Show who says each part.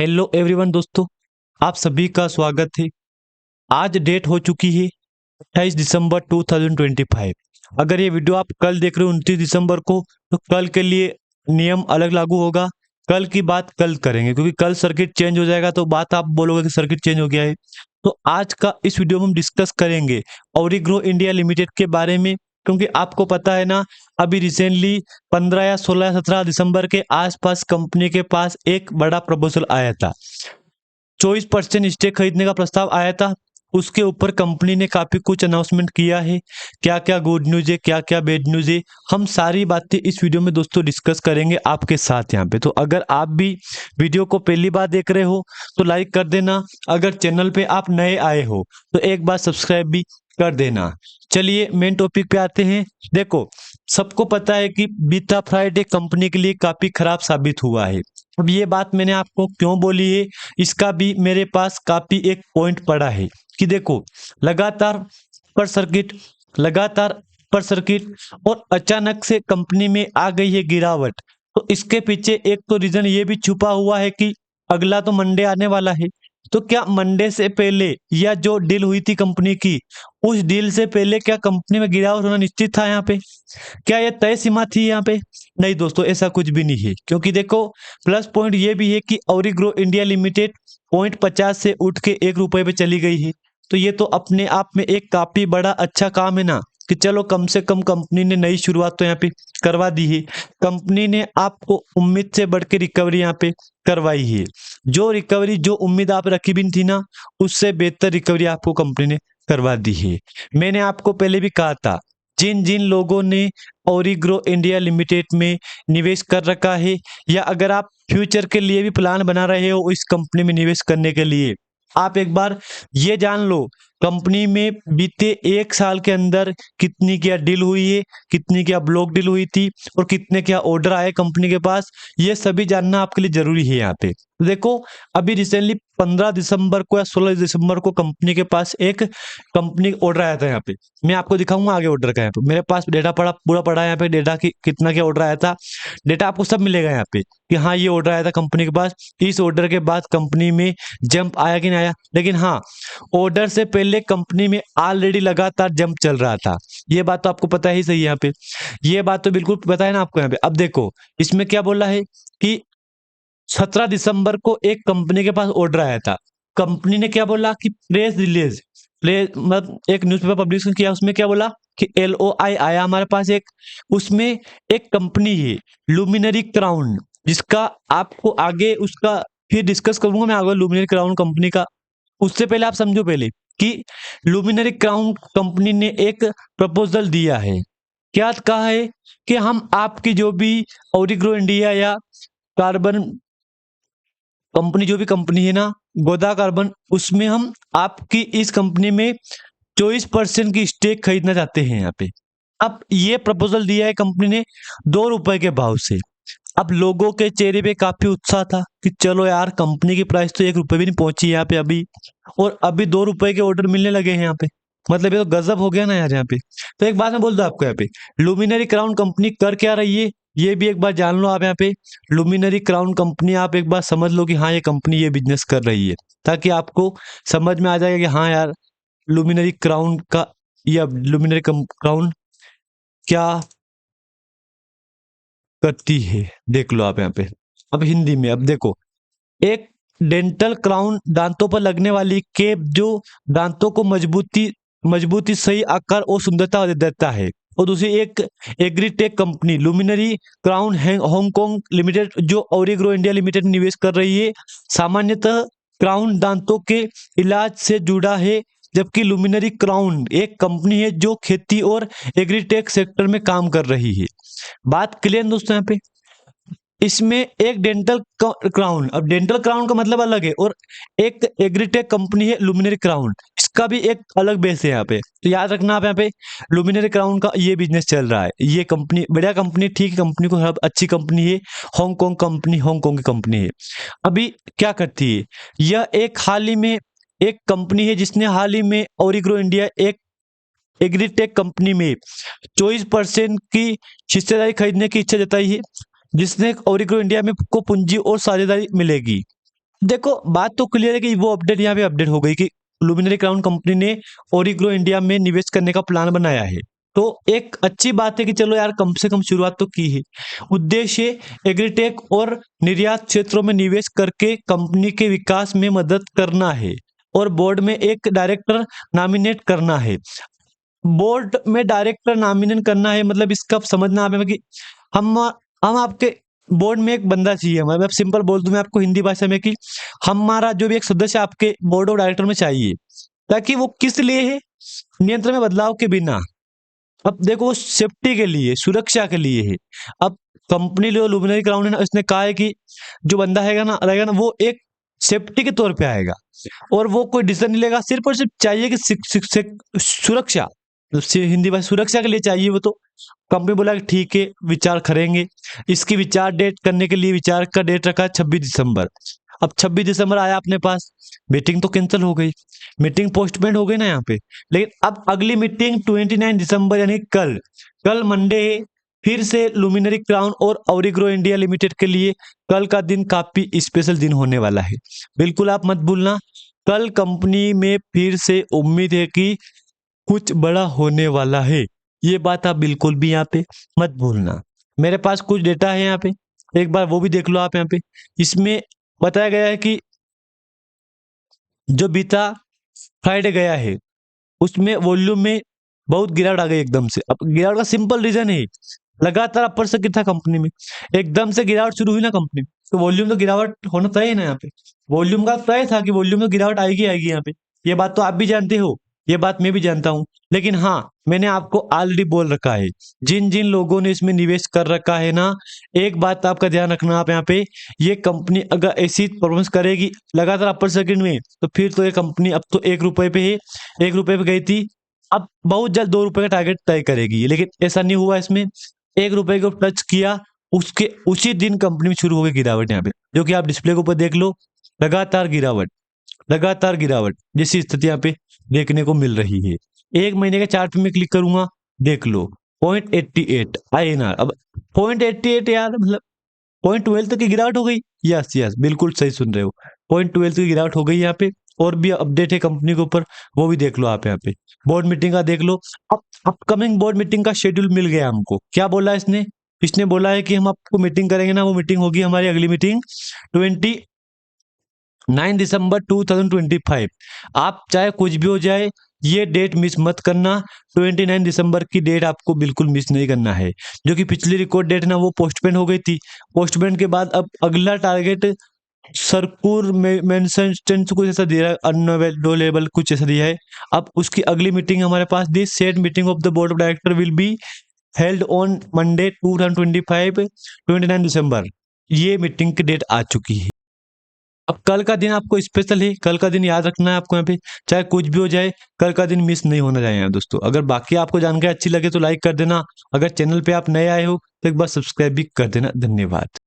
Speaker 1: Hello everyone दोस्तों, आप सभी का स्वागत है। आज डेट हो चुकी है 28 दिसंबर 2025। अगर ये वीडियो आप कल देख रहे हो 29 दिसंबर को, तो कल के लिए नियम अलग लागू होगा। कल की बात कल करेंगे, क्योंकि कल सर्किट चेंज हो जाएगा तो बात आप बोलोगे कि सर्किट चेंज हो गया है। तो आज का इस वीडियो में हम डिस्कस करेंगे ऑरिग्रो इंडिया लिमिटेड के बारे में, क्योंकि आपको पता है ना, अभी रिसेंटली 15 या 16 या 17 दिसंबर के आसपास कंपनी के पास एक बड़ा प्रपोजल आया था। 24% स्टेक खरीदने का प्रस्ताव आया था। उसके ऊपर कंपनी ने काफी कुछ अनाउंसमेंट किया है। क्या क्या गुड न्यूज है, क्या क्या बैड न्यूज है, हम सारी बातें इस वीडियो में दोस्तों डिस्कस करेंगे आपके साथ यहाँ पे। तो अगर आप भी वीडियो को पहली बार देख रहे हो तो लाइक कर देना। अगर चैनल पे आप नए आए हो तो एक बार सब्सक्राइब भी कर देना। चलिए मेन टॉपिक पे आते हैं। देखो, सबको पता है कि बीता फ्राइडे कंपनी के लिए काफी खराब साबित हुआ है। अब ये बात मैंने आपको क्यों बोली है, इसका भी मेरे पास काफी एक पॉइंट पड़ा है कि देखो, लगातार पर सर्किट लगातार पर सर्किट और अचानक से कंपनी में आ गई है गिरावट। तो इसके पीछे एक तो रीजन ये भी छुपा हुआ है कि अगला तो मंडे आने वाला है। तो क्या मंडे से पहले या जो डील हुई थी कंपनी की, उस डील से पहले क्या कंपनी में गिरावट होना निश्चित था यहाँ पे? क्या ये तय सीमा थी यहाँ पे? नहीं दोस्तों, ऐसा कुछ भी नहीं है। क्योंकि देखो, प्लस पॉइंट ये भी है कि ऑरिग्रो इंडिया लिमिटेड 0.50 से उठ के 1 रुपए पे चली गई है। तो ये तो अपने आप में एक काफी बड़ा अच्छा काम है ना, कि चलो कम से कम कंपनी ने नई शुरुआत तो यहाँ पे करवा दी है। कंपनी ने आपको उम्मीद से बढ़ के रिकवरी यहाँ पे करवाई है। जो रिकवरी, जो उम्मीद आप रखी भी थी ना, उससे बेहतर रिकवरी आपको कंपनी ने करवा दी है। मैंने आपको पहले भी कहा था, जिन जिन लोगों ने ऑरिग्रो इंडिया लिमिटेड में निवेश कर रखा है, या अगर आप फ्यूचर के लिए भी प्लान बना रहे हो इस कंपनी में निवेश करने के लिए, आप एक बार ये जान लो कंपनी में बीते 1 साल के अंदर कितनी क्या डील हुई है, कितनी क्या ब्लॉक डील हुई थी, और कितने क्या ऑर्डर आए कंपनी के पास। ये सभी जानना आपके लिए जरूरी है यहाँ पे। देखो, अभी रिसेंटली 15 दिसंबर को या 16 दिसंबर को कंपनी के पास एक कंपनी ऑर्डर आया था यहाँ पे। मैं आपको दिखाऊंगा आगे ऑर्डर का। यहाँ पे मेरे पास डेटा पूरा पड़ा है यहाँ पे, डेटा की कितना क्या ऑर्डर आया था। डेटा आपको सब मिलेगा यहाँ पे कि हाँ ये ऑर्डर आया था कंपनी के पास। इस ऑर्डर के बाद कंपनी में जंप आया कि नहीं आया। लेकिन हाँ, ऑर्डर से पहले कंपनी में ऑलरेडी लगातार जंप चल रहा था। ये बात तो आपको पता ही सही है यहाँ पे। ये बात तो बिल्कुल पता है ना आपको यहाँ पे। अब देखो, इसमें क्या बोला है कि 17 दिसंबर को एक कंपनी के पास ऑर्डर आया था। कंपनी ने क्या बोला कि प्रेस रिलीज, प्रेस मतलब एक न्यूज़पेपर पब्लिकेशन किया, उसमें क्या बोला कि LOI आया हमारे पास एक। उसमें एक कंपनी है लुमिनरी क्राउन, जिसका आपको आगे उसका फिर डिस्कस करूंगा मैं आगे लुमिनरी क्राउन कंपनी का। उससे पहले आप समझो पहले कि लुमिनरी क्राउन कंपनी ने एक प्रपोजल दिया है। क्या कहा है कि हम आपकी जो भी ऑरिग्रो इंडिया या कार्बन कंपनी, जो भी कंपनी है ना, गोदा कार्बन, उसमें हम आपकी इस कंपनी में 24% की स्टेक खरीदना चाहते हैं यहाँ पे। अब ये प्रपोजल दिया है कंपनी ने 2 रुपए के भाव से। अब लोगों के चेहरे पे काफी उत्साह था कि चलो यार, कंपनी की प्राइस तो 1 रुपए भी नहीं पहुंची यहाँ पे अभी, और अभी 2 रुपए के ऑर्डर मिलने लगे हैं यहाँ पे। मतलब ये तो गजब हो गया ना यार यहाँ पे। तो एक बात मैं बोल दूं आपको, यहाँ पे लुमिनरी क्राउन कंपनी कर क्या रही है, ये भी एक बार जान लो आप यहाँ पे। लुमिनरी क्राउन कंपनी, आप एक बार समझ लो कि हाँ ये कंपनी ये बिजनेस कर रही है, ताकि आपको समझ में आ जाएगा कि हाँ यार, लुमिनरी क्राउन का या लुमिनरी क्राउन क्या करती है। देख लो आप यहाँ पे। अब हिंदी में, अब देखो, एक डेंटल क्राउन दांतों पर लगने वाली केप, जो दांतों को मजबूती, सही आकार और सुंदरता देता है। और दूसरी एक agritech company Luminary Crown Hong Kong limited, जो ऑरिग्रो इंडिया लिमिटेड में निवेश कर रही है। सामान्यतः क्राउन दांतों के इलाज से जुड़ा है, जबकि लुमिनरी क्राउन एक कंपनी है जो खेती और एग्रीटेक सेक्टर में काम कर रही है। बात क्लियर दोस्तों यहाँ पे। इसमें एक डेंटल क्राउन, अब डेंटल क्राउन का मतलब अलग है, और एक एग्रीटेक कंपनी है लुमिनरी क्राउन, इसका भी एक अलग बेस है यहाँ पे। तो याद रखना आप यहाँ पे, लुमिनरी क्राउन का ये बिजनेस चल रहा है। ये कंपनी बढ़िया कंपनी, ठीक कंपनी को सब अच्छी कंपनी है। हांगकांग कंपनी, हांगकांग की कंपनी है। अभी क्या करती है, यह एक हाल ही में एक कंपनी है जिसने हाल ही में ऑरिग्रो इंडिया एक एग्रीटेक कंपनी में 24% की हिस्सेदारी खरीदने की इच्छा जताई है, जिसने ऑरिग्रो इंडिया में को पूंजी और साझेदारी मिलेगी। देखो बात तो क्लियर है कि वो अपडेट यहाँ पे अपडेट हो गई कि लुमिनरी क्राउन कंपनी ने ओरिग्रो इंडिया में निवेश करने का प्लान बनाया है। तो एक अच्छी बात है कि चलो यार कम से कम शुरुआत तो की है। उद्देश्य एग्रीटेक और निर्यात क्षेत्रों में निवेश करके कंपनी के विकास में मदद करना है और बोर्ड में एक डायरेक्टर नॉमिनेट करना है। बोर्ड में डायरेक्टर नॉमिनेट करना है मतलब इसका समझना आप है कि हम हम आपके बोर्ड में एक बंदा चाहिए हमें। मैं सिंपल बोल दूं मैं आपको हिंदी भाषा में कि हमारा जो भी एक सदस्य आपके बोर्ड ऑफ डायरेक्टर में चाहिए, ताकि वो किस लिए है, नियंत्रण में बदलाव के बिना। अब देखो सेफ्टी के लिए, सुरक्षा के लिए है। अब कंपनी जो लुमिनरी क्राउन है ना, उसने कहा है कि जो बंदा है ना रहेगा ना, वो एक सेफ्टी के तौर पे आएगा और वो कोई डिसीजन नहीं लेगा। सिर्फ और सिर्फ चाहिए कि सुरक्षा, हिंदी भाषा सुरक्षा के लिए चाहिए वो। तो कंपनी बोला कि ठीक है विचार करेंगे। इसकी विचार डेट करने के लिए विचार का डेट रखा 26 दिसंबर। अब 26 दिसंबर आया अपने पास, मीटिंग तो कैंसिल हो गई, मीटिंग पोस्टपोन हो गई ना यहाँ पे। लेकिन अब अगली मीटिंग 29 दिसंबर यानी कल, कल मंडे है। फिर से लुमिनरी क्राउन और ओरिग्रो इंडिया लिमिटेड के लिए कल का दिन काफी स्पेशल दिन होने वाला है। बिल्कुल आप मत भूलना, कल कंपनी में फिर से उम्मीद है कि कुछ बड़ा होने वाला है। ये बात आप बिल्कुल भी यहाँ पे मत भूलना। मेरे पास कुछ डेटा है यहाँ पे, एक बार वो भी देख लो आप यहाँ पे। इसमें बताया गया है कि जो बीता फ्राइडे गया है उसमें वॉल्यूम में बहुत गिरावट आ गई एकदम से। अब गिरावट का सिंपल रीजन है, लगातार अपर सर्किट था कंपनी में, एकदम से गिरावट शुरू हुई ना कंपनी में, तो वॉल्यूम तो गिरावट होना तय है ना यहाँ पे। वॉल्यूम का तय था कि वॉल्यूम में गिरावट आएगी आएगी यहाँ पे। ये बात तो आप भी जानते हो, ये बात मैं भी जानता हूँ। लेकिन हाँ, मैंने आपको ऑलरेडी बोल रखा है, जिन जिन लोगों ने इसमें निवेश कर रखा है ना, एक बात आपका ध्यान रखना आप यहाँ पे, ये कंपनी अगर ऐसी परफॉर्मेंस करेगी लगातार अपर सर्किट में, तो फिर तो ये कंपनी अब तो 1 रुपए पे है, 1 रुपए पे गई थी, अब बहुत जल्द 2 रुपए का टारगेट तय करेगी। लेकिन ऐसा नहीं हुआ, इसमें 1 रुपए को टच किया, उसके उसी दिन कंपनी में शुरू हो गई गिरावट यहाँ पे, जो कि आप डिस्प्ले के ऊपर देख लो। लगातार गिरावट, लगातार गिरावट जैसी स्थिति यहाँ पे देखने को मिल रही है। 1 महीने के चार्ट पे मैं क्लिक करूंगा, देख लो 0.88 INR। अब 0.88 यार, मतलब 0.12 तक की गिरावट हो गई। यस यस, बिल्कुल सही सुन रहे हो, 0.12 की गिरावट हो गई यहाँ पे। और भी अपडेट है कंपनी के ऊपर, वो भी देख लो आप यहाँ पे। बोर्ड मीटिंग का देख लो, अब अपकमिंग बोर्ड मीटिंग का शेड्यूल मिल गया हमको। क्या बोला इसने, इसने बोला है कि हम आपको मीटिंग करेंगे ना, वो मीटिंग होगी हमारी अगली मीटिंग 29 दिसंबर 2025। आप चाहे कुछ भी हो जाए, ये डेट मिस मत करना। 29 दिसंबर की डेट आपको बिल्कुल मिस नहीं करना है। जो कि पिछली रिकॉर्ड डेट ना वो पोस्टपोन हो गई थी, पोस्टपोन के बाद अब अगला टारगेट सरकुर मेंशन कुछ ऐसा दिया है, अनअवेलेबल कुछ ऐसा दिया है। अब उसकी अगली मीटिंग हमारे पास, this set meeting of the board of director will be held on Monday 2025 29 दिसंबर। ये मीटिंग की डेट आ चुकी है। अब कल का दिन आपको स्पेशल है, कल का दिन याद रखना है आपको यहाँ पे, चाहे कुछ भी हो जाए कल का दिन मिस नहीं होना चाहिए दोस्तों। अगर बाकी आपको जानकारी अच्छी लगे तो लाइक कर देना, अगर चैनल पे आप नए आए हो तो एक बार सब्सक्राइब भी कर देना। धन्यवाद।